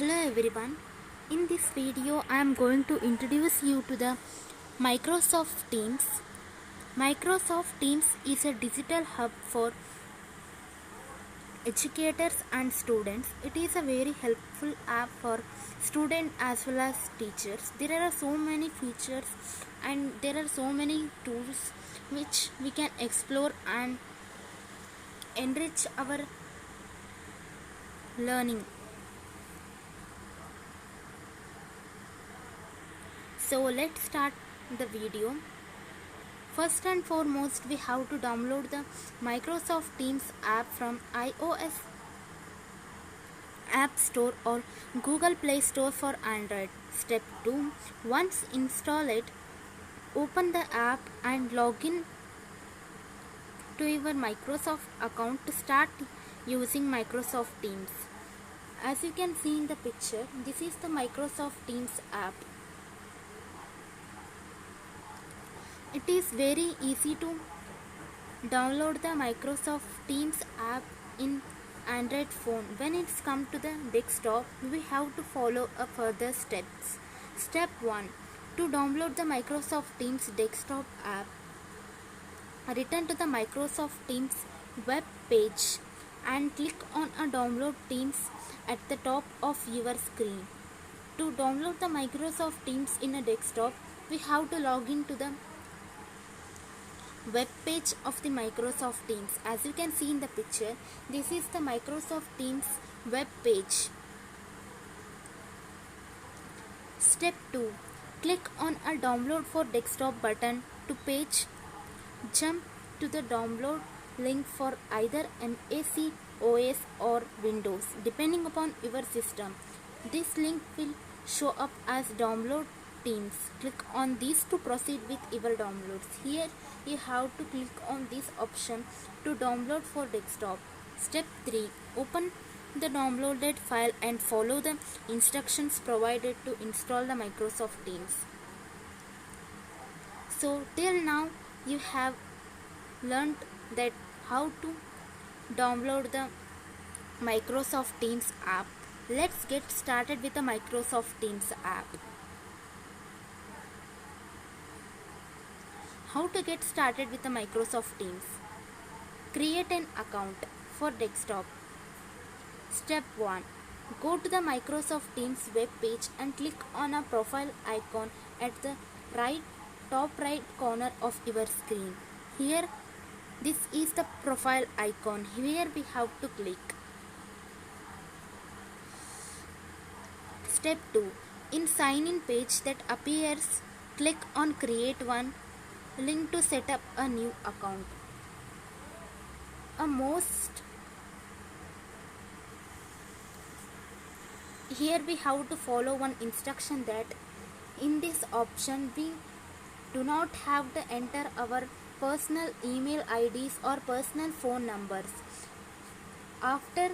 Hello everyone. In this video I am going to introduce you to the Microsoft Teams. Microsoft Teams is a digital hub for educators and students. It is a very helpful app for students as well as teachers. There are so many features and there are so many tools which we can explore and enrich our learning. So let's start the video. First and foremost, we have to download the Microsoft Teams app from iOS App Store or Google Play Store for Android. Step 2. Once install it, open the app and log in to your Microsoft account to start using Microsoft Teams. As you can see in the picture, this is the Microsoft Teams app. It is very easy to download the Microsoft Teams app in Android phone. When it's come to the desktop, we have to follow a further steps. Step 1. To download the Microsoft Teams desktop app, return to the Microsoft Teams web page and click on a download Teams at the top of your screen. To download the Microsoft Teams in a desktop, we have to log into the web page of the Microsoft Teams. As you can see in the picture, this is the Microsoft Teams web page. Step 2. Click on a download for desktop button to page. Jump to the download link for either Mac OS or Windows depending upon your system. This link will show up as download Teams. Click on these to proceed with your downloads. Here you have to click on this option to download for desktop. Step 3. Open the downloaded file and follow the instructions provided to install the Microsoft Teams. So till now you have learned that how to download the Microsoft Teams app. Let's get started with the Microsoft Teams app. How to get started with the Microsoft Teams? Create an account for desktop. Step 1. Go to the Microsoft Teams web page and click on a profile icon at the top right corner of your screen. Here, this is the profile icon. Here we have to click. Step 2. In sign in page that appears, click on create one link to set up a new account. Here we have to follow one instruction that in this option we do not have to enter our personal email IDs or personal phone numbers. After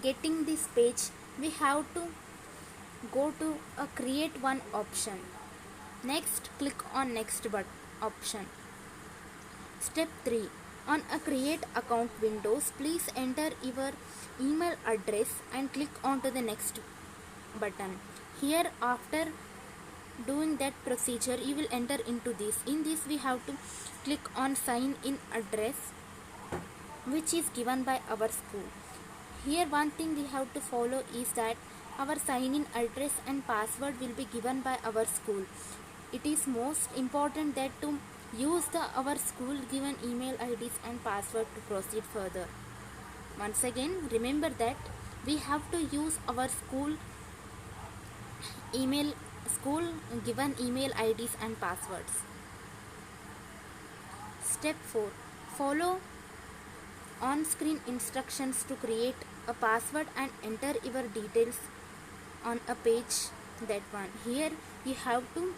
getting this page, we have to go to a create one option. Next, click on next option. Step 3. On a create account windows, please enter your email address and click on to the next button. Here, after doing that procedure, you will enter into this. In this, we have to click on sign in address which is given by our school. Here one thing we have to follow is that our sign in address and password will be given by our school. It is most important that to use our school given email IDs and password to proceed further. Once again, remember that we have to use our school given email IDs and passwords. Step 4. Follow on-screen instructions to create a password and enter your details on a page that one. Here you have to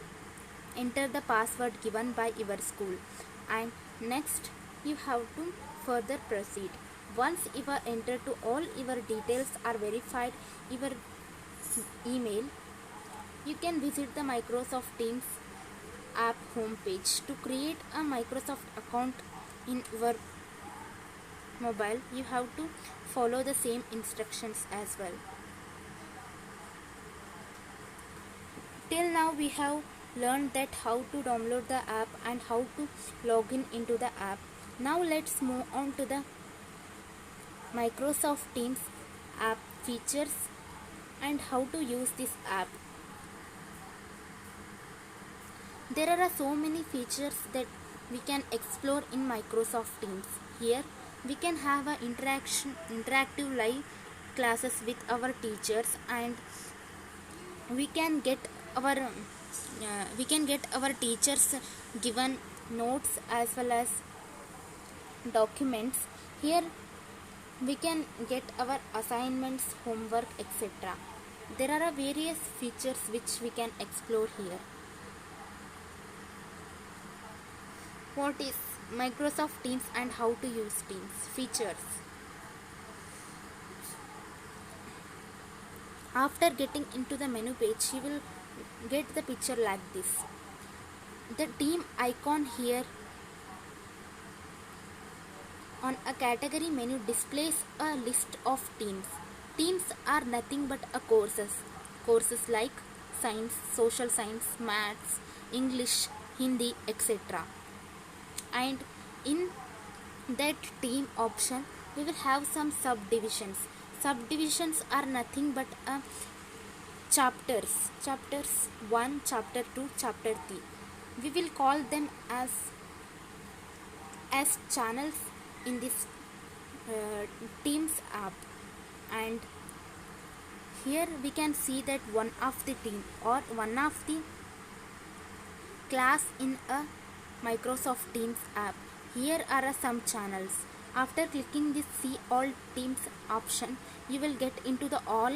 enter the password given by your school and next you have to further proceed. Once you are entered to all your details are verified your email, you can visit the Microsoft Teams app homepage. To create a Microsoft account in your mobile, you have to follow the same instructions as well. Till now we have learned that how to download the app and how to log in into the app. Now let's move on to the Microsoft Teams app features and how to use this app. There are so many features that we can explore in Microsoft Teams. Here we can have a interactive live classes with our teachers, and we can get our teachers given notes as well as documents. Here we can get our assignments, homework, etc. There are various features which we can explore here. What is Microsoft Teams and how to use Teams? Features. After getting into the menu page, you will get the picture like this. The team icon here on a category menu displays a list of teams. Teams are nothing but a courses. Courses like science, social science, maths, English, Hindi, etc. And in that team option, we will have some subdivisions. Subdivisions are nothing but chapters. Chapters 1, chapter 2, chapter 3. We will call them as channels in this Teams app. And here we can see that one of the team or one of the class in a Microsoft Teams app. Here are some channels. After clicking this see all teams option, you will get into the all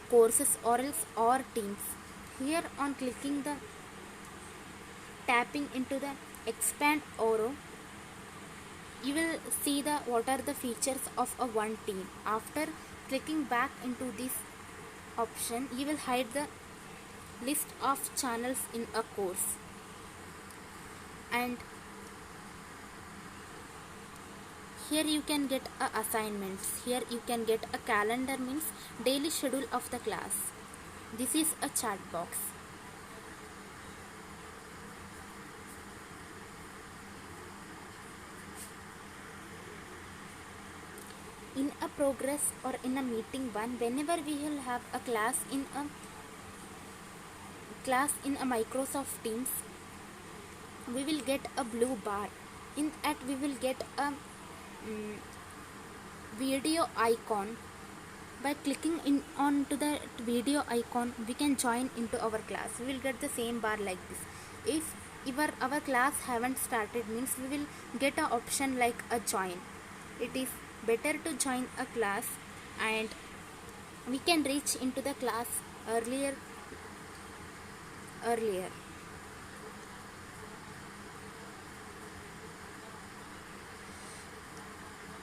courses or else or teams. Here on clicking the tapping into the expand arrow, you will see the what are the features of a one team. After clicking back into this option, you will hide the list of channels in a course. And here you can get assignments. Here you can get a calendar, means daily schedule of the class. This is a chat box. In a progress or in a meeting one, whenever we will have a class in a Microsoft Teams, we will get a blue bar. In that we will get a video icon. By clicking in onto the video icon, we can join into our class. We will get the same bar like this. If our class haven't started, means we will get an option like a join. It is better to join a class, and we can reach into the class earlier.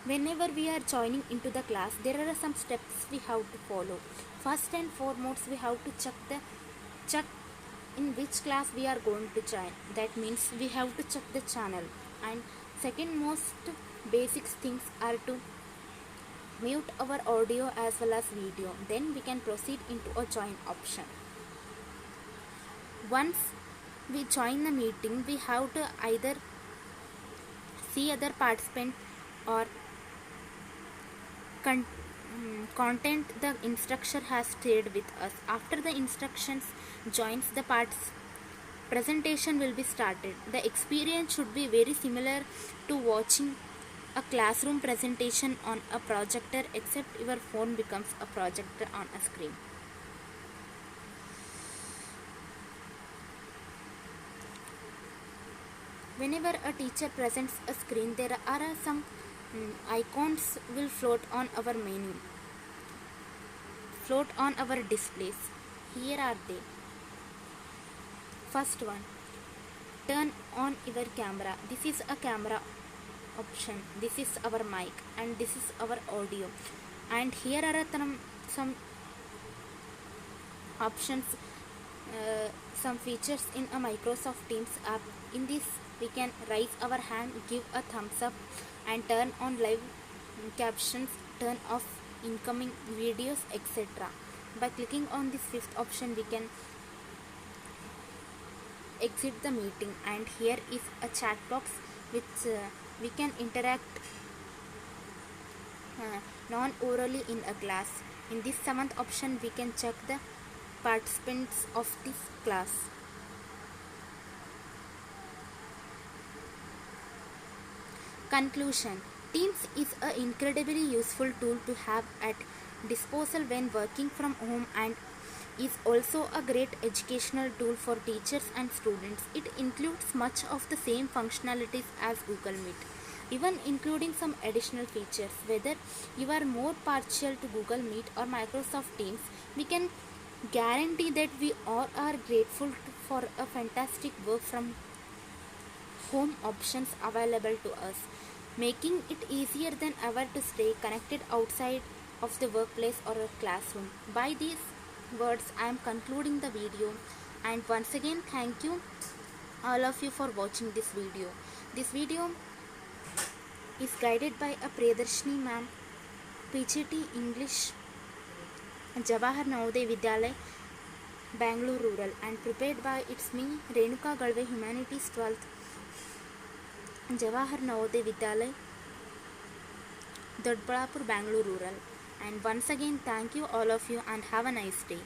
Whenever we are joining into the class, there are some steps we have to follow. First and foremost, we have to check in which class we are going to join. That means we have to check the channel. And second most basic things are to mute our audio as well as video. Then we can proceed into a join option. Once we join the meeting, we have to either see other participants or content the instructor has shared with us. After the instructions joins, the presentation will be started. The experience should be very similar to watching a classroom presentation on a projector, except your phone becomes a projector on a screen. Whenever a teacher presents a screen, there are some icons will float on our menu, float on our displays. Here are they. First one, turn on your camera. This is a camera option. This is our mic, and this is our audio. And here are some options, some features in a Microsoft Teams app. In this, we can raise our hand, give a thumbs up, and turn on live captions, turn off incoming videos, etc. By clicking on this fifth option, we can exit the meeting, and here is a chat box which we can interact non-orally in a class. In this seventh option, we can check the participants of this class. Conclusion: Teams is an incredibly useful tool to have at disposal when working from home, and is also a great educational tool for teachers and students. It includes much of the same functionalities as Google Meet, even including some additional features. Whether you are more partial to Google Meet or Microsoft Teams, we can guarantee that we all are grateful for a fantastic work from home options available to us, making it easier than ever to stay connected outside of the workplace or a classroom. By these words, I am concluding the video, and once again, thank you all of you for watching this video. This video is guided by a Priyadarshini ma'am, PGT English, Jawahar Navodaya Vidyalaya, Bangalore Rural, and prepared by it's me, Renuka Galve, Humanities 12th, Jawahar Navodaya Vidyalaya, Dodballapur, Bangalore Rural. And once again, thank you all of you, and have a nice day.